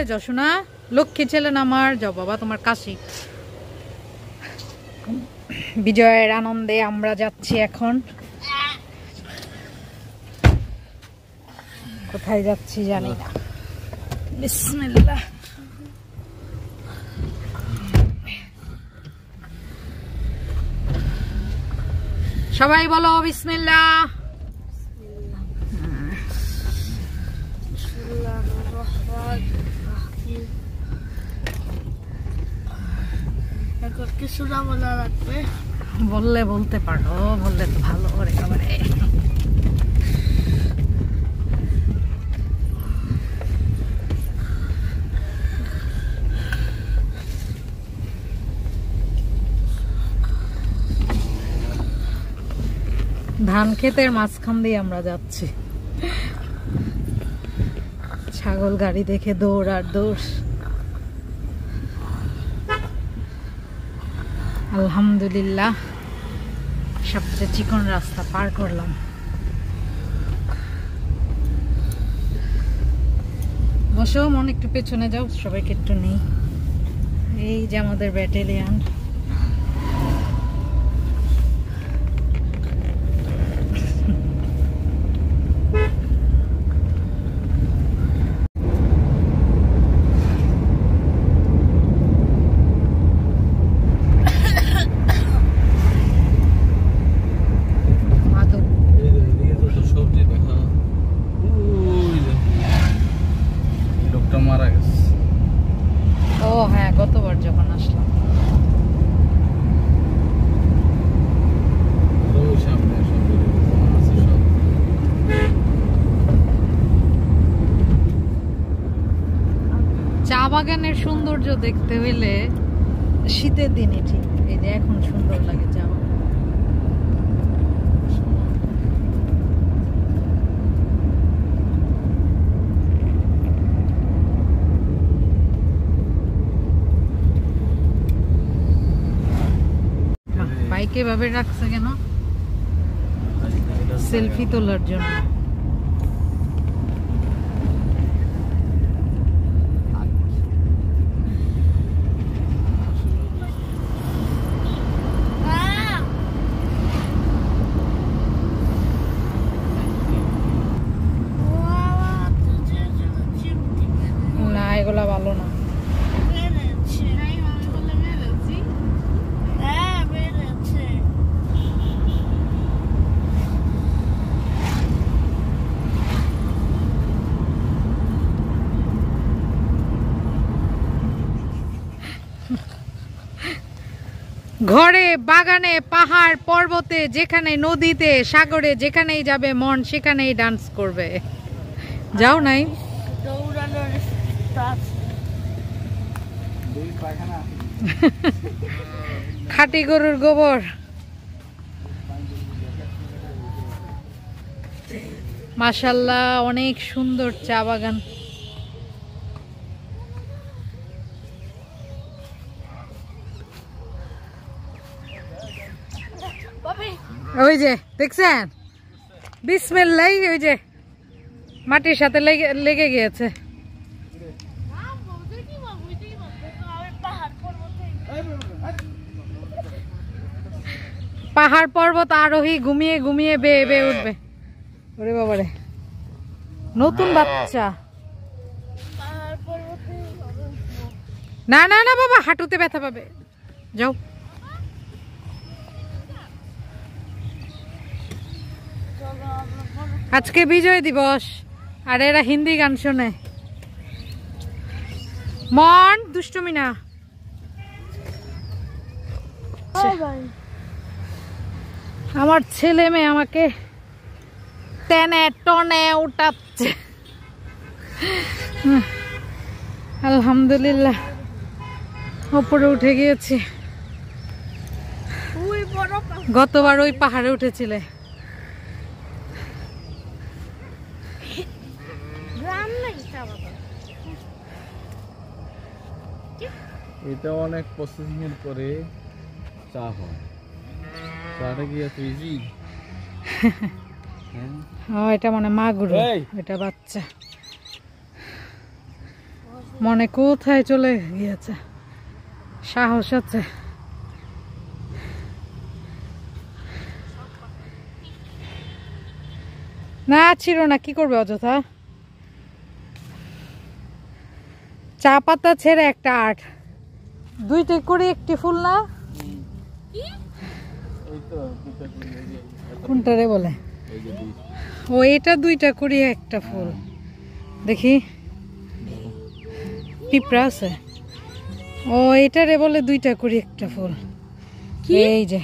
যাও শোনা, লক্ষ্মী ছেলে না আমার। যাও বাবা, তোমার কাশি। বিজয়ের আনন্দে আমরা যাচ্ছি এখন। কোথায় যাচ্ছি জানি না। বিসমিল্লাহ। সবাই বলো বিসমিল্লাহ। বললে বলতে পারো, বললে তো ভালো। একেবারে ধান ক্ষেতের মাঝখান দিয়ে আমরা যাচ্ছি। ছাগল গাড়ি দেখে দৌড় আর দৌড়। আলহামদুলিল্লাহ সবচেয়ে চিকন রাস্তা পার করলাম। বসো মন, একটু পেছনে যাও, সবাইকে একটু নেই। এই যে আমাদের ব্যাটালিয়ান। ও হ্যাঁ, গতবার যখন আসলাম। চা বাগানের সৌন্দর্য দেখতে হইলে শীতের দিনে ঠিক। এই যে এখন সুন্দর লাগে চা বাগান। বাইকে ভাবে রাখছে কেন? সেলফি তোলার জন্য। না, এগুলা ভালো না। ঘরে, বাগানে, পাহাড়, পর্বতে, যেখানে নদীতে, সাগরে, যেখানেই যাবে মন সেখানেই ডান্স করবে। যাও নাই? খাঁটি গরুর গোবর। মাশাআল্লাহ, অনেক সুন্দর চা বাগান। ওই যে দেখছেন, বিসমিল্লাহ, ওই যে মাটির সাথে লেগে গিয়েছে। পাহাড় পর্বত আরোহী ঘুমিয়ে ঘুমিয়ে বেয়ে বেয়ে উঠবে। ওরে বাবারে, নতুন বাচ্চা। না না না বাবা, হাঁটুতে ব্যথা পাবে। যাও। আজকে বিজয় দিবস আর এরা হিন্দি গান শোনে। মন দুষ্টুমি না। আমার ছেলে মেয়ে আমাকে টেনে টনে উঠাচ্ছে। আলহামদুলিল্লাহ উপরে উঠে গিয়েছি। গতবার ওই পাহাড়ে উঠেছিলে। এটা অনেক প্রসেসিং এর পরে চা হয়। চাটা কি এত ইজি? এটা মানে মাগুর, এটা বাচ্চা। মনে কোথায় চলে গিয়েছে, সাহস আছে। না ছিল না, কি করবে অযথা। চা পাতা ছেড়ে একটা আর্ট, দুইটা করে একটি ফুল না, কোনটা রে বলে? ও এটা দুইটা করে একটা ফুল। দেখি পিঁপড়া আছে। ও এটা রে বলে দুইটা করে একটা ফুল। এই যে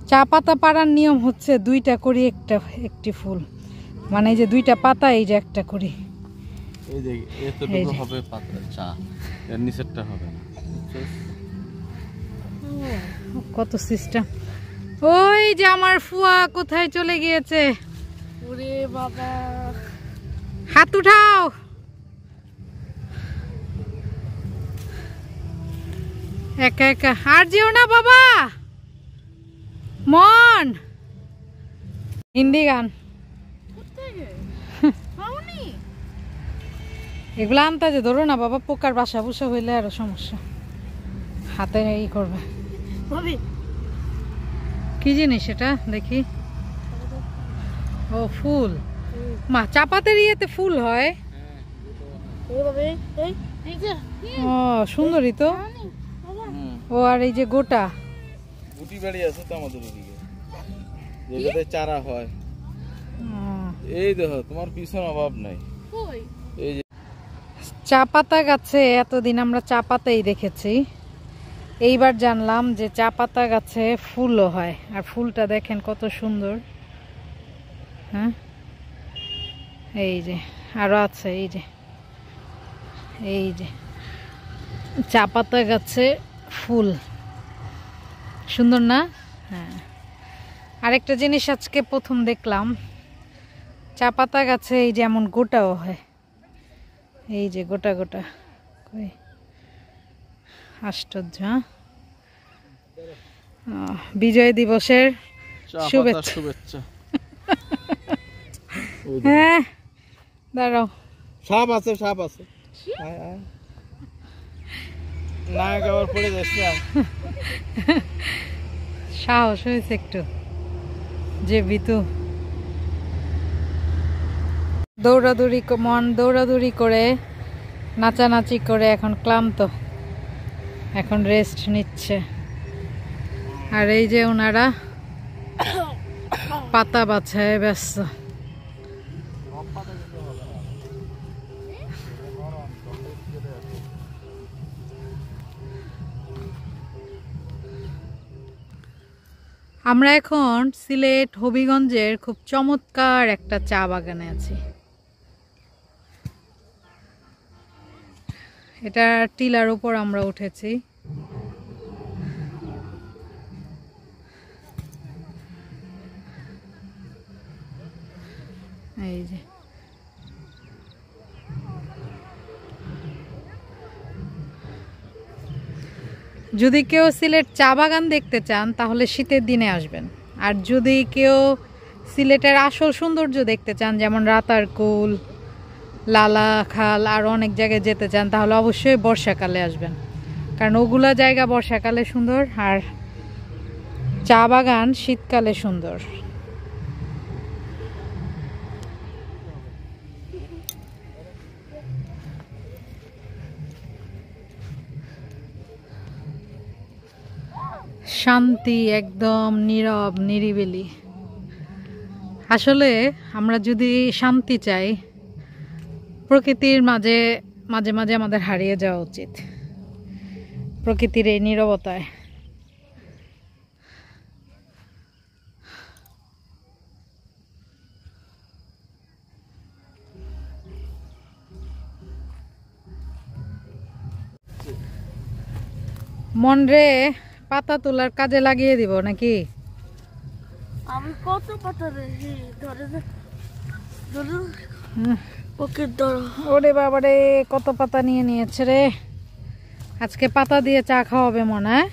চা পাতা পাড়ার নিয়ম হচ্ছে দুইটা করে একটি ফুল, মানে এই যে দুইটা পাতা, এই যে একটা করি। এই যে এতটুকু হবে পাতা চা, এর নিচেরটা হবে না। কত সিস্টেম। ওই যে আমার ফুয়া কোথায় চলে গিয়েছে। ওরে বাবা, হাত উঠাও। একা একা আর যেও না বাবা, মন। হিন্দি গান এগুলো আনতে যে ধরো না বাবা, পোকার বাসা বুসা হইলে আরো সমস্যা, হাতে ই করবে। কি জিনিস এটা দেখি? ও ফুল। মা চাপাতের ইয়েতে ফুল হয়। ও সুন্দরী তো। ও আর এই যে গোটা গুটি বাড়ি আছে তো আমাদের ওদিকে, যেটাতে চারা হয়। এই দেখো তোমার পিছন অভাব নাই। এই যে চা পাতা গাছে এতদিন আমরা চা পাতাই দেখেছি, এইবার জানলাম যে চা পাতা গাছে ফুলও হয়। আর ফুলটা দেখেন কত সুন্দর। হ্যাঁ এই যে আরো আছে, এই যে এই যে চা পাতা গাছে ফুল, সুন্দর না? হ্যাঁ। আরেকটা জিনিস আজকে প্রথম দেখলাম, চা পাতা গাছে এই যেমন গোটাও হয়, এই যে গোটা গোটা। আশ্চর্য। বিজয় দিবসের শুভেচ্ছা। হ্যাঁ দাঁড়াও, সাপ আছে, সাপ আছে। না আবার পড়ে যাচ্ছে। সাহস হয়েছে একটু, যে বিতু দৌড়াদৌড়ি, মন দৌড়াদৌড়ি করে নাচানাচি করে এখন ক্লান্ত, এখন রেস্ট নিচ্ছে। আর এই যে ওনারা পাতা বাছায় ব্যস্ত। আমরা এখন সিলেট হবিগঞ্জের খুব চমৎকার একটা চা বাগানে আছি। এটা টিলার উপর আমরা উঠেছি। এই যে যদি কেউ সিলেট চা বাগান দেখতে চান তাহলে শীতের দিনে আসবেন। আর যদি কেউ সিলেটের আসল সৌন্দর্য দেখতে চান, যেমন রাতারকুল, লালা খাল আর অনেক জায়গায় যেতে চান, তাহলে অবশ্যই বর্ষাকালে আসবেন, কারণ ওগুলা জায়গা বর্ষাকালে সুন্দর আর চা বাগান শীতকালে সুন্দর। শান্তি, একদম নীরব নিরিবিলি। আসলে আমরা যদি শান্তি চাই, প্রকৃতির মাঝে মাঝে মাঝে আমাদের হারিয়ে যাওয়া উচিত, প্রকৃতির এই নীরবতায়। মন রে পাতা তোলার কাজে লাগিয়ে দিব নাকি? আমি কত পাতা রেখি ধরে ধরে ওকে ধরো। ওরে বাবা রে, কত পাতা নিয়ে নিয়েছে রে। আজকে পাতা দিয়ে চা খাওয়াবে মনে হয়।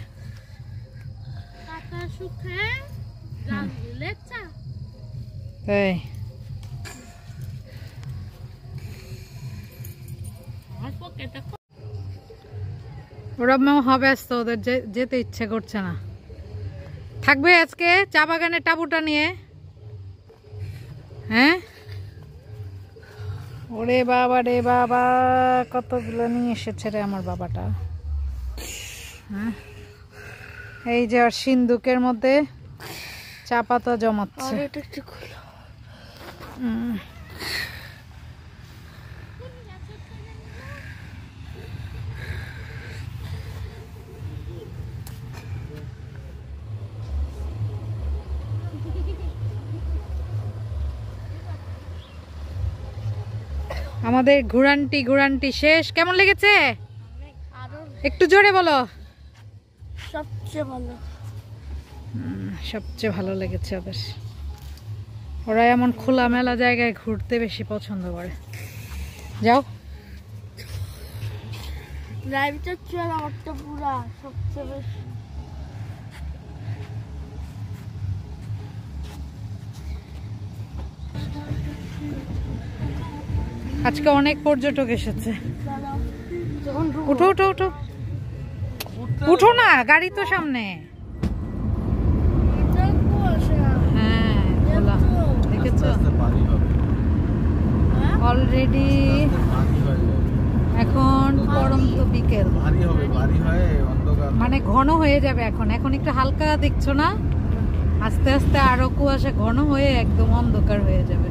পাতা শুকায় গাল দিলে চা। তাই আমার পকেট ওরা ব্যস্ত, ওদের যেতে ইচ্ছে করছে না। থাকবে আজকে চা বাগানের টাবুটা নিয়ে? হ্যাঁ, ওরে বাবা রে বাবা, কতগুলো নিয়ে এসেছে রে আমার বাবাটা। হ্যাঁ, এই যে আর সিন্দুকের মধ্যে চা পাতা জমাচ্ছে। আমাদের ঘুরান্টি শেষ। কেমন লেগেছে? একটু জোরে বলো। সবচেয়ে ভালো। সবচেয়ে ভালো লেগেছে ওদের। ওরা এমন খোলামেলা জায়গায় ঘুরতে বেশি পছন্দ করে। যাও। লাইভটা চল, আমারটা পুরা সবচেয়ে বেশি। আজকে অনেক পর্যটক এসেছে। উঠো উঠো উঠো উঠো না, গাড়ি তো সামনে। হ্যাঁ, খোলা। দেখেছো অলরেডি এখন পরন্ত বিকেল, মানে ঘন হয়ে যাবে। এখন একটু হালকা দেখছো না, আস্তে আস্তে আরো কুয়াশা ঘন হয়ে একদম অন্ধকার হয়ে যাবে।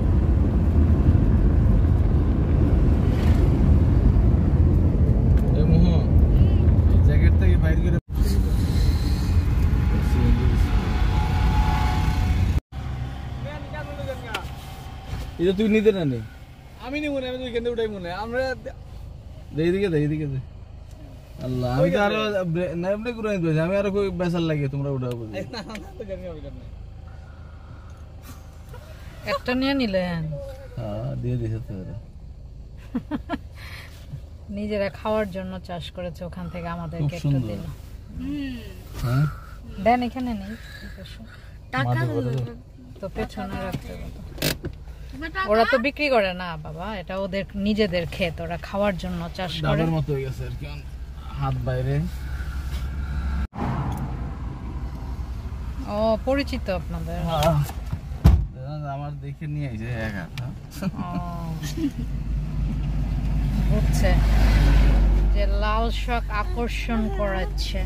এটা তুই নিতে না নেই, আমি নিব না, আমি তো এখানে উঠাই মনে আমরা এইদিকে দে, এইদিকে দে। আল্লাহ, আমি তো আরো না এমনি করে নিতে, আমি আরো কই বেসার লাগে, তোমরা উঠাও বলি। একটা নিয়ে নিলেন। হ্যাঁ, দিয়ে দিছে তো। নিজেরা খাওয়ার জন্য চাষ করেছে, ওখান থেকে আমাদেরকে একটু দিল। হ্যাঁ, দেন, এখানে নেই টাকা তো পেছনে রাখতে হবে। ওরা তো বিক্রি করে না বাবা, এটা ওদের নিজেদের ক্ষেত, ওরা খাওয়ার জন্য চাষ করে। ডাবের মতো হয়ে গেছে আর কি, হাত বাইরে। ও, পরিচিত আপনাদের? আমার দেখে নিয়ে আইছে এক হাত। বুঝছে যে লাল শাক আকর্ষণ করাচ্ছে।